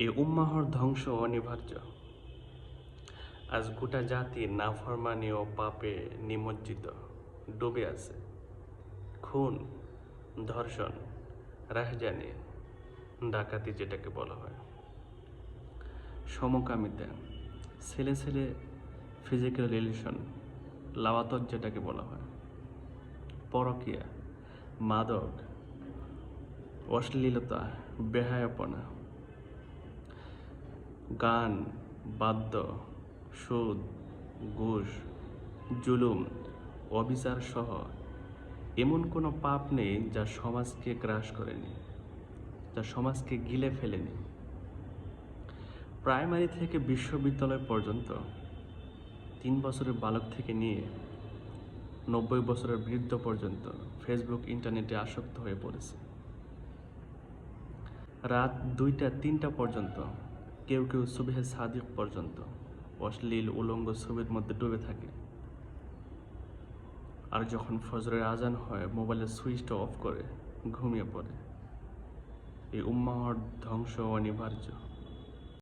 এই উম্মাহর ধ্বংস অনিবার্য। আজ গোটা জাতি নাফরমানি ও পাপে নিমজ্জিত, ডুবে আছে। খুন, ধর্ষণ, রাহজানি, ডাকাতি যেটাকে বলা হয়, সমকামিতা, ছেলে ছেলে ফিজিক্যাল রিলেশন, লাওয়াতত যেটাকে বলা হয়, পরকীয়া, মাদক, অশ্লীলতা, বেহায়াপনা, গান, বাদ্য, সুদ, ঘুষ, জুলুম, অবিচার সহ এমন কোনো পাপ নেই যা সমাজকে গ্রাস করেনি, যা সমাজকে গিলে ফেলেনি। প্রাইমারি থেকে বিশ্ববিদ্যালয় পর্যন্ত 3 বছরের বালক থেকে নিয়ে 90 বছরের বৃদ্ধ পর্যন্ত ফেসবুক ইন্টারনেটে আসক্ত হয়ে পড়েছে। রাত 2টা-3টা পর্যন্ত, কেউ কেউ সুবহে সাদিক পর্যন্ত অশ্লীল উলঙ্গ ছবির মধ্যে ডুবে থাকে। আর যখন ফজরের আজান হয়, মোবাইলের সুইচটা অফ করে ঘুমিয়ে পড়ে। এই উম্মাহর ধ্বংস অনিবার্য।